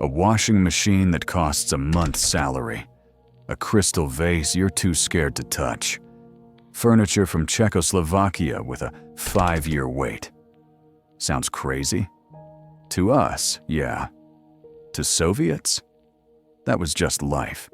A washing machine that costs a month's salary. A crystal vase you're too scared to touch. Furniture from Czechoslovakia with a 5-year wait. Sounds crazy? To us, yeah. To Soviets? That was just life.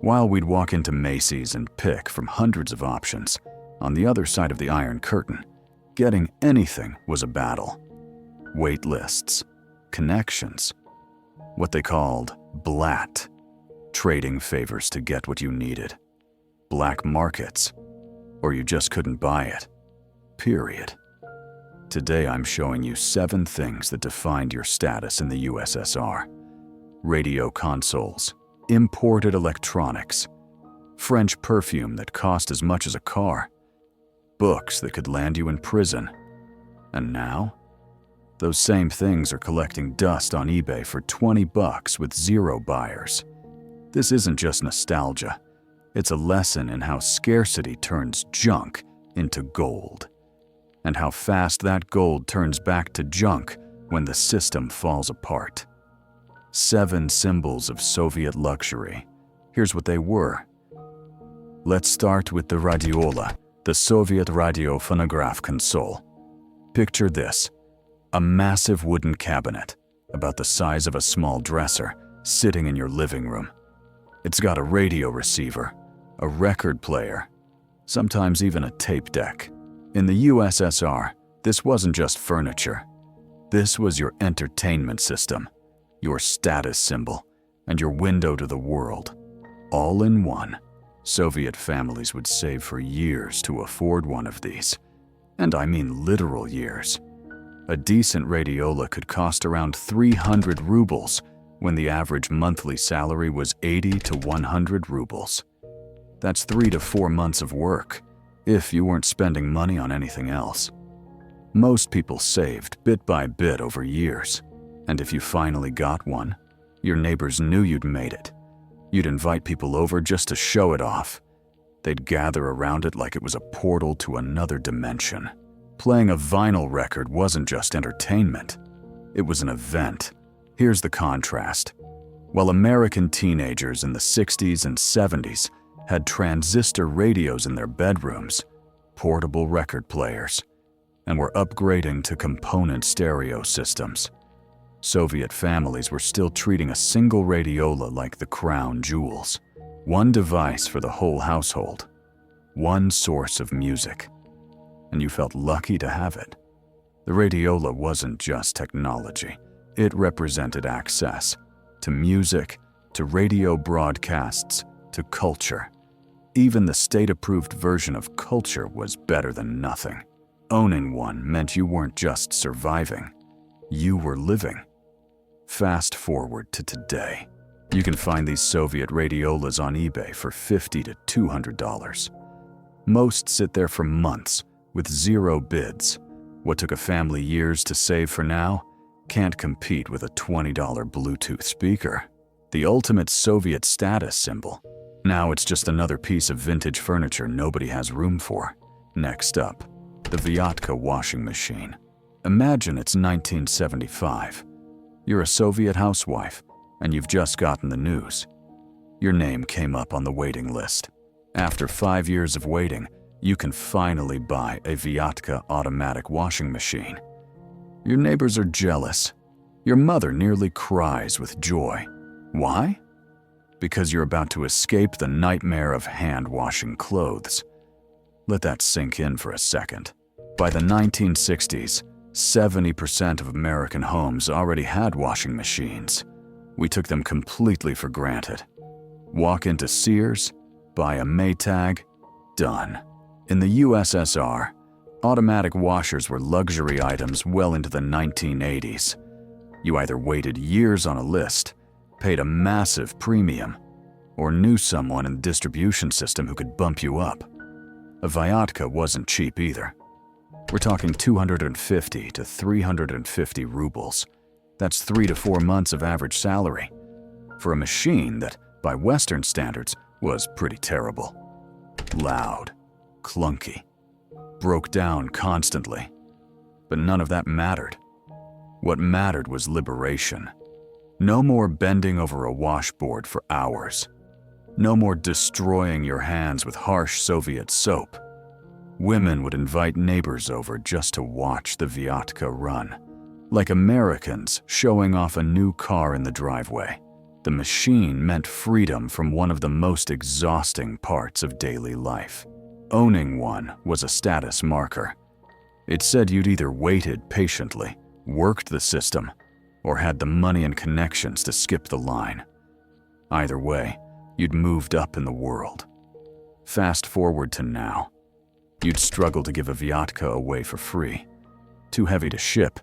While we'd walk into Macy's and pick from hundreds of options, on the other side of the Iron Curtain, getting anything was a battle. Wait lists, connections, what they called blat, trading favors to get what you needed, black markets, or you just couldn't buy it, period. Today I'm showing you 7 things that defined your status in the USSR. Radio consoles, imported electronics, French perfume that cost as much as a car, books that could land you in prison. And now? Those same things are collecting dust on eBay for $20 with 0 buyers. This isn't just nostalgia. It's a lesson in how scarcity turns junk into gold, and how fast that gold turns back to junk when the system falls apart. 7 symbols of Soviet luxury. Here's what they were. Let's start with the Radiola, the Soviet radio phonograph console. Picture this, a massive wooden cabinet, about the size of a small dresser, sitting in your living room. It's got a radio receiver, a record player, sometimes even a tape deck. In the USSR, this wasn't just furniture. This was your entertainment system, your status symbol, and your window to the world. All in one. Soviet families would save for years to afford one of these. And I mean literal years. A decent radiola could cost around 300 rubles when the average monthly salary was 80 to 100 rubles. That's 3 to 4 months of work, if you weren't spending money on anything else. Most people saved bit by bit over years, and if you finally got one, your neighbors knew you'd made it. You'd invite people over just to show it off. They'd gather around it like it was a portal to another dimension. Playing a vinyl record wasn't just entertainment. It was an event. Here's the contrast. While American teenagers in the 60s and 70s had transistor radios in their bedrooms, portable record players, and were upgrading to component stereo systems, Soviet families were still treating a single radiola like the crown jewels. One device for the whole household. One source of music. And you felt lucky to have it. The radiola wasn't just technology. It represented access to music, to radio broadcasts, to culture. Even the state-approved version of culture was better than nothing. Owning one meant you weren't just surviving, you were living. Fast forward to today. You can find these Soviet radiolas on eBay for $50 to $200. Most sit there for months with 0 bids. What took a family years to save for now can't compete with a $20 Bluetooth speaker. The ultimate Soviet status symbol. Now it's just another piece of vintage furniture nobody has room for. Next up, the Vyatka washing machine. Imagine it's 1975. You're a Soviet housewife, and you've just gotten the news. Your name came up on the waiting list. After 5 years of waiting, you can finally buy a Vyatka automatic washing machine. Your neighbors are jealous. Your mother nearly cries with joy. Why? Because you're about to escape the nightmare of hand-washing clothes. Let that sink in for a second. By the 1960s, 70% of American homes already had washing machines. We took them completely for granted. Walk into Sears, buy a Maytag, done. In the USSR, automatic washers were luxury items well into the 1980s. You either waited years on a list, paid a massive premium, or knew someone in the distribution system who could bump you up. A Vyatka wasn't cheap either. We're talking 250 to 350 rubles. That's 3 to 4 months of average salary for a machine that, by Western standards, was pretty terrible. Loud, clunky, broke down constantly. But none of that mattered. What mattered was liberation. No more bending over a washboard for hours. No more destroying your hands with harsh Soviet soap. Women would invite neighbors over just to watch the Vyatka run. Like Americans showing off a new car in the driveway. The machine meant freedom from one of the most exhausting parts of daily life. Owning one was a status marker. It said you'd either waited patiently, worked the system, or had the money and connections to skip the line. Either way, you'd moved up in the world. Fast forward to now. You'd struggle to give a Vyatka away for free. Too heavy to ship,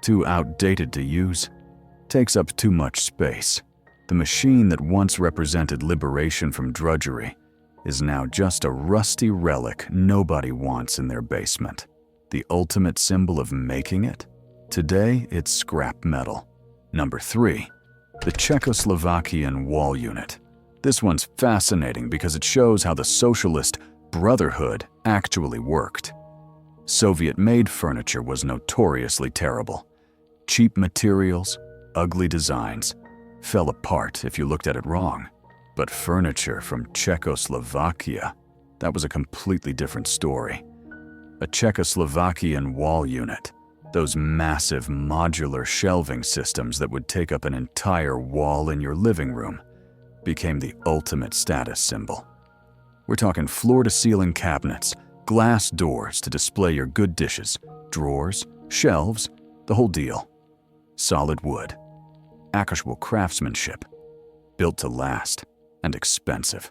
too outdated to use, takes up too much space. The machine that once represented liberation from drudgery is now just a rusty relic nobody wants in their basement. The ultimate symbol of making it? Today, it's scrap metal. Number 3, the Czechoslovakian wall unit. This one's fascinating because it shows how the socialist brotherhood actually worked. Soviet-made furniture was notoriously terrible. Cheap materials, ugly designs, fell apart if you looked at it wrong. But furniture from Czechoslovakia, that was a completely different story. A Czechoslovakian wall unit, those massive modular shelving systems that would take up an entire wall in your living room, became the ultimate status symbol. We're talking floor-to-ceiling cabinets, glass doors to display your good dishes, drawers, shelves, the whole deal. Solid wood, actual craftsmanship, built to last, and expensive.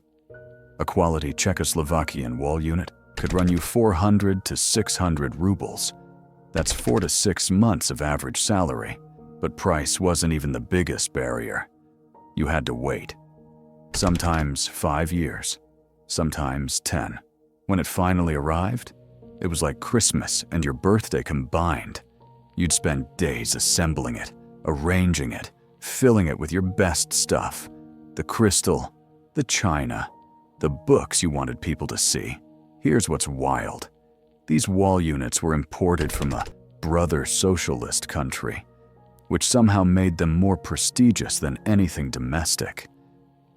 A quality Czechoslovakian wall unit could run you 400 to 600 rubles. That's 4 to 6 months of average salary, but price wasn't even the biggest barrier. You had to wait. Sometimes 5 years, sometimes 10. When it finally arrived, it was like Christmas and your birthday combined. You'd spend days assembling it, arranging it, filling it with your best stuff. The crystal, the china, the books you wanted people to see. Here's what's wild. These wall units were imported from a brother socialist country, which somehow made them more prestigious than anything domestic.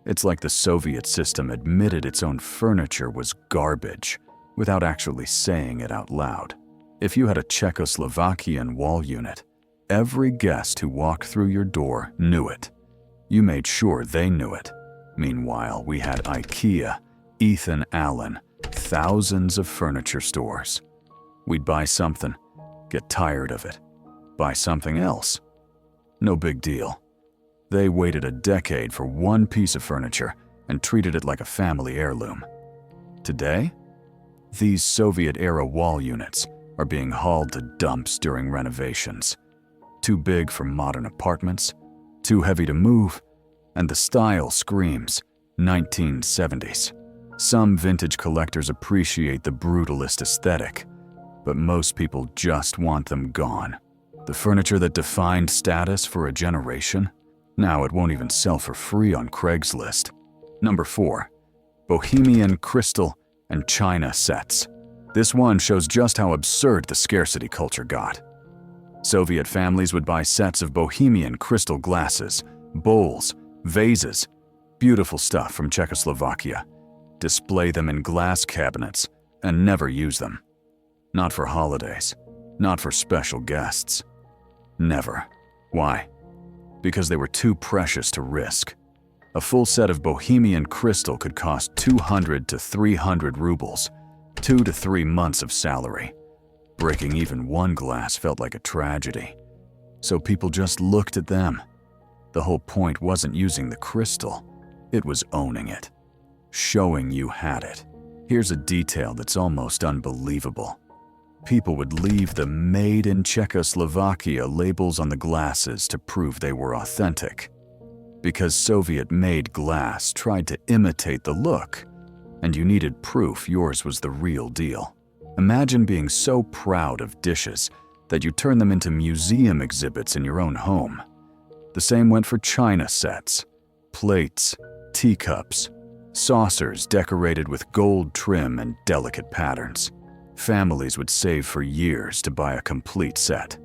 It's like the Soviet system admitted its own furniture was garbage without actually saying it out loud. If you had a Czechoslovakian wall unit, every guest who walked through your door knew it. You made sure they knew it. Meanwhile, we had IKEA, Ethan Allen, thousands of furniture stores. We'd buy something, get tired of it, buy something else. No big deal. They waited a decade for one piece of furniture and treated it like a family heirloom. Today, these Soviet-era wall units are being hauled to dumps during renovations. Too big for modern apartments, too heavy to move, and the style screams 1970s. Some vintage collectors appreciate the brutalist aesthetic, but most people just want them gone. The furniture that defined status for a generation, now it won't even sell for free on Craigslist. Number 4, Bohemian crystal and china sets. This one shows just how absurd the scarcity culture got. Soviet families would buy sets of Bohemian crystal glasses, bowls, vases, beautiful stuff from Czechoslovakia, display them in glass cabinets, and never use them. Not for holidays, not for special guests. Never. Why? Because they were too precious to risk. A full set of Bohemian crystal could cost 200 to 300 rubles, 2 to 3 months of salary. Breaking even one glass felt like a tragedy. So people just looked at them. The whole point wasn't using the crystal, it was owning it. Showing you had it. Here's a detail that's almost unbelievable. People would leave the "Made in Czechoslovakia" labels on the glasses to prove they were authentic. Because Soviet-made glass tried to imitate the look, and you needed proof yours was the real deal. Imagine being so proud of dishes that you turn them into museum exhibits in your own home. The same went for china sets, plates, teacups, saucers decorated with gold trim and delicate patterns. Families would save for years to buy a complete set.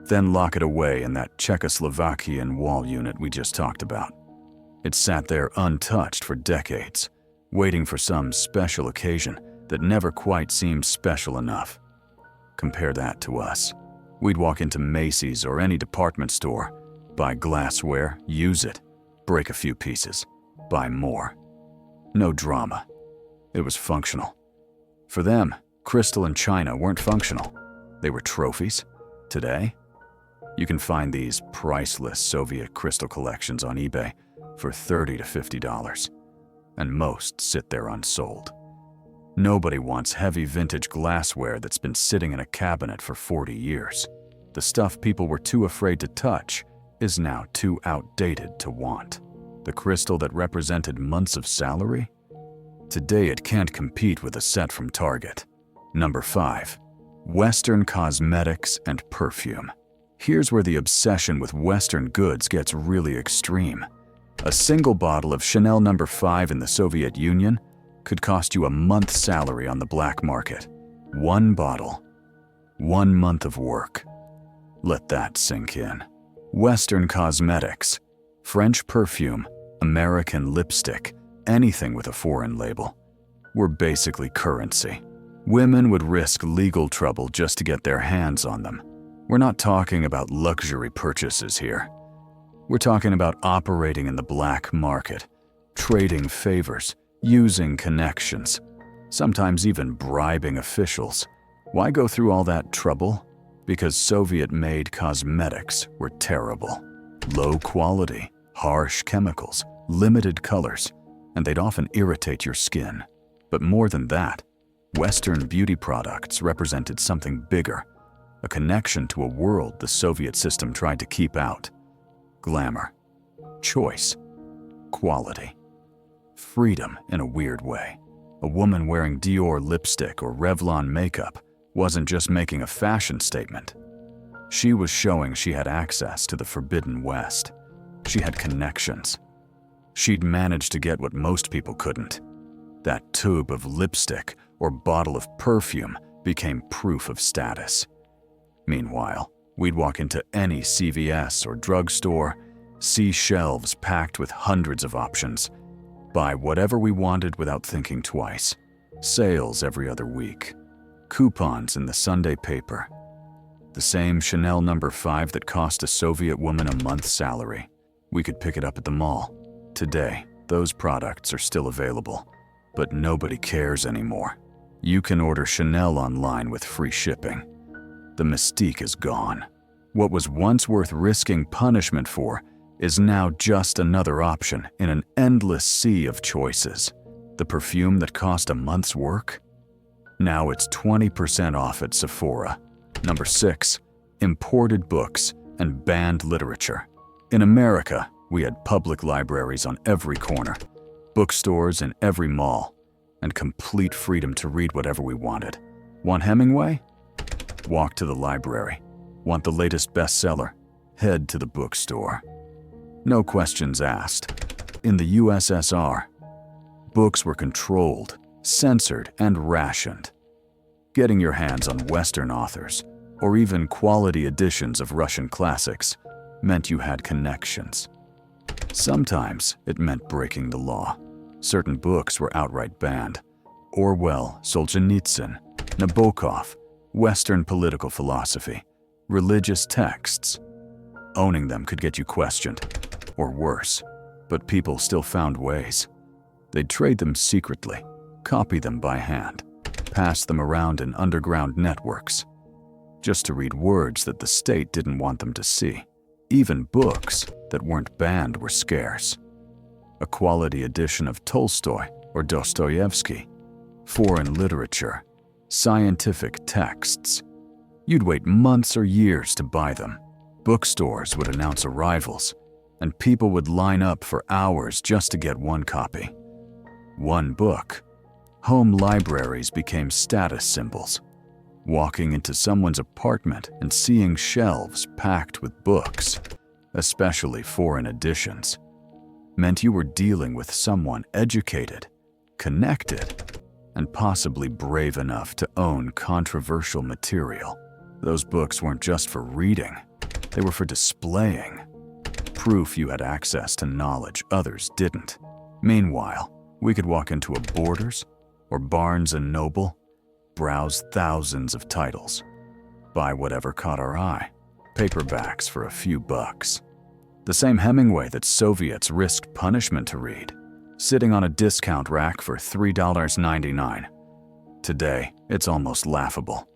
then lock it away in that Czechoslovakian wall unit we just talked about. It sat there untouched for decades, waiting for some special occasion that never quite seemed special enough. Compare that to us. We'd walk into Macy's or any department store, buy glassware, use it, break a few pieces, buy more. No drama. It was functional. For them, crystal and china weren't functional. They were trophies. Today, you can find these priceless Soviet crystal collections on eBay for $30 to $50, and most sit there unsold. Nobody wants heavy vintage glassware that's been sitting in a cabinet for 40 years. The stuff people were too afraid to touch is now too outdated to want. The crystal that represented months of salary? Today it can't compete with a set from Target. Number 5. Western cosmetics and perfume. Here's where the obsession with Western goods gets really extreme. A single bottle of Chanel No. 5 in the Soviet Union could cost you a month's salary on the black market. One bottle. 1 month of work. Let that sink in. Western cosmetics, French perfume, American lipstick, anything with a foreign label, were basically currency. Women would risk legal trouble just to get their hands on them. We're not talking about luxury purchases here. We're talking about operating in the black market, trading favors, using connections, sometimes even bribing officials. Why go through all that trouble? Because Soviet-made cosmetics were terrible. Low quality, harsh chemicals, limited colors, and they'd often irritate your skin. But more than that, Western beauty products represented something bigger, a connection to a world the Soviet system tried to keep out. Glamour, choice, quality, freedom in a weird way. A woman wearing Dior lipstick or Revlon makeup wasn't just making a fashion statement. She was showing she had access to the Forbidden West. She had connections. She'd managed to get what most people couldn't. That tube of lipstick or bottle of perfume became proof of status. Meanwhile, we'd walk into any CVS or drugstore, see shelves packed with hundreds of options, buy whatever we wanted without thinking twice. Sales every other week. Coupons in the Sunday paper. The same Chanel No. 5 that cost a Soviet woman a month's salary. We could pick it up at the mall. Today, those products are still available, but nobody cares anymore. You can order Chanel online with free shipping. The mystique is gone. What was once worth risking punishment for is now just another option in an endless sea of choices. The perfume that cost a month's work? Now it's 20% off at Sephora. Number 6. Imported books and banned literature. In America, we had public libraries on every corner, bookstores in every mall, and complete freedom to read whatever we wanted. Want Hemingway? Walk to the library. Want the latest bestseller? Head to the bookstore. No questions asked. In the USSR, books were controlled, censored, and rationed. Getting your hands on Western authors, or even quality editions of Russian classics, meant you had connections. Sometimes it meant breaking the law. Certain books were outright banned. Orwell, Solzhenitsyn, Nabokov, Western political philosophy, religious texts. Owning them could get you questioned, or worse, but people still found ways. They'd trade them secretly, copy them by hand, pass them around in underground networks, just to read words that the state didn't want them to see. Even books that weren't banned were scarce. A quality edition of Tolstoy or Dostoevsky, foreign literature, scientific texts. You'd wait months or years to buy them. Bookstores would announce arrivals, and people would line up for hours just to get one copy. One book. Home libraries became status symbols. Walking into someone's apartment and seeing shelves packed with books, especially foreign editions, meant you were dealing with someone educated, connected, and possibly brave enough to own controversial material. Those books weren't just for reading. They were for displaying. Proof you had access to knowledge others didn't. Meanwhile, we could walk into a Borders or Barnes & Noble, browse thousands of titles, buy whatever caught our eye, paperbacks for a few bucks. The same Hemingway that Soviets risked punishment to read, sitting on a discount rack for $3.99. Today, it's almost laughable.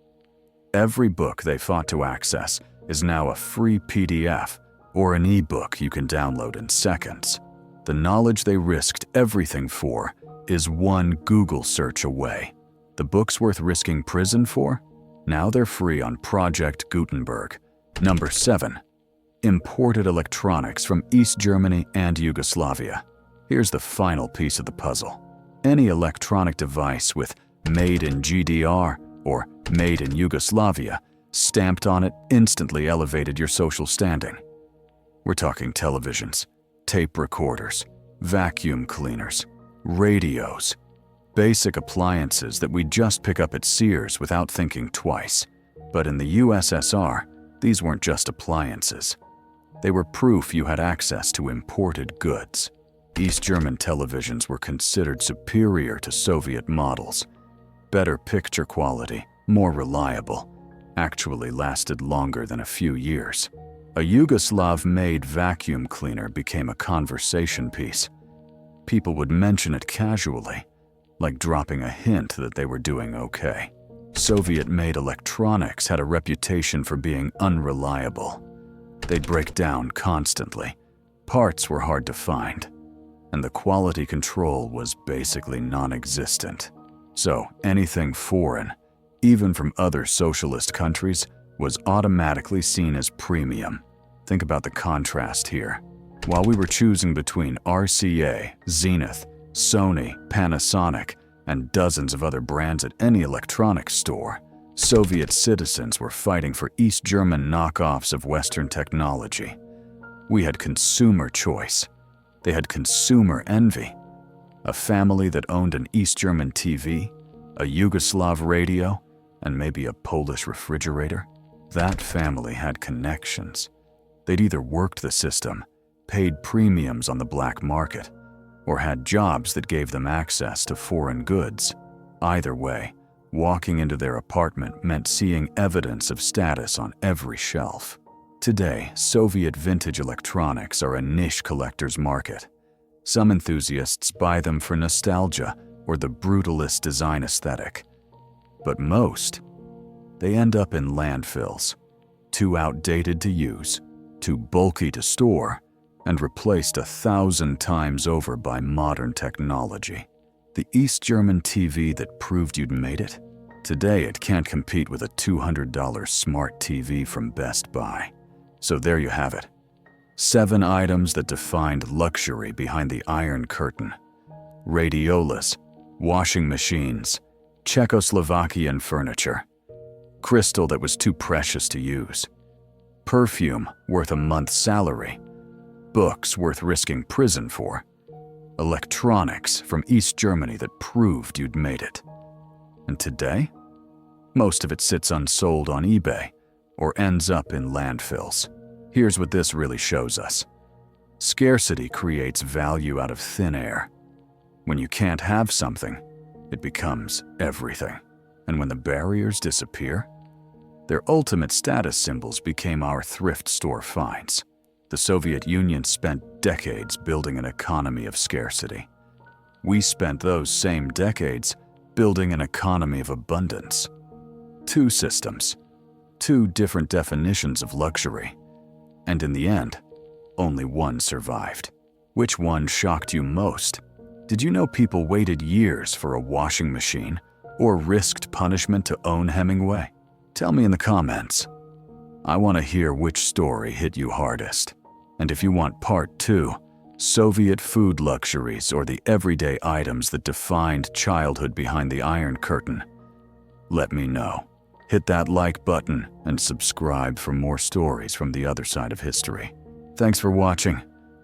Every book they fought to access is now a free PDF or an e-book you can download in seconds. The knowledge they risked everything for is one Google search away. The books worth risking prison for? Now they're free on Project Gutenberg. Number 7. Imported electronics from East Germany and Yugoslavia. Here's the final piece of the puzzle. Any electronic device with "Made in GDR" or "Made in Yugoslavia" stamped on it instantly elevated your social standing. We're talking televisions, tape recorders, vacuum cleaners, radios, basic appliances that we just pick up at Sears without thinking twice. But in the USSR, these weren't just appliances. They were proof you had access to imported goods. East German televisions were considered superior to Soviet models. Better picture quality, more reliable, actually lasted longer than a few years. A Yugoslav-made vacuum cleaner became a conversation piece. People would mention it casually, like dropping a hint that they were doing okay. Soviet-made electronics had a reputation for being unreliable. They'd break down constantly. Parts were hard to find, and the quality control was basically non-existent. So anything foreign, even from other socialist countries, was automatically seen as premium. Think about the contrast here. While we were choosing between RCA, Zenith, Sony, Panasonic, and dozens of other brands at any electronics store, Soviet citizens were fighting for East German knockoffs of Western technology. We had consumer choice. They had consumer envy. A family that owned an East German TV, a Yugoslav radio, and maybe a Polish refrigerator. That family had connections. They'd either worked the system, paid premiums on the black market, or had jobs that gave them access to foreign goods. Either way, walking into their apartment meant seeing evidence of status on every shelf. Today, Soviet vintage electronics are a niche collector's market. Some enthusiasts buy them for nostalgia or the brutalist design aesthetic. But most, they end up in landfills, too outdated to use, too bulky to store, and replaced 1,000 times over by modern technology. The East German TV that proved you'd made it? Today it can't compete with a $200 smart TV from Best Buy. So there you have it. 7 items that defined luxury behind the Iron Curtain. Radiolas, washing machines, Czechoslovakian furniture, crystal that was too precious to use, perfume worth a month's salary, books worth risking prison for, electronics from East Germany that proved you'd made it. And today, most of it sits unsold on eBay or ends up in landfills. Here's what this really shows us. Scarcity creates value out of thin air. When you can't have something, it becomes everything. And when the barriers disappear, their ultimate status symbols became our thrift store finds. The Soviet Union spent decades building an economy of scarcity. We spent those same decades building an economy of abundance. 2 systems, 2 different definitions of luxury. And in the end, only one survived. Which one shocked you most? Did you know people waited years for a washing machine or risked punishment to own Hemingway? Tell me in the comments. I want to hear which story hit you hardest. And if you want part 2, Soviet food luxuries or the everyday items that defined childhood behind the Iron Curtain, let me know. Hit that like button and subscribe for more stories from the other side of history. Thanks for watching.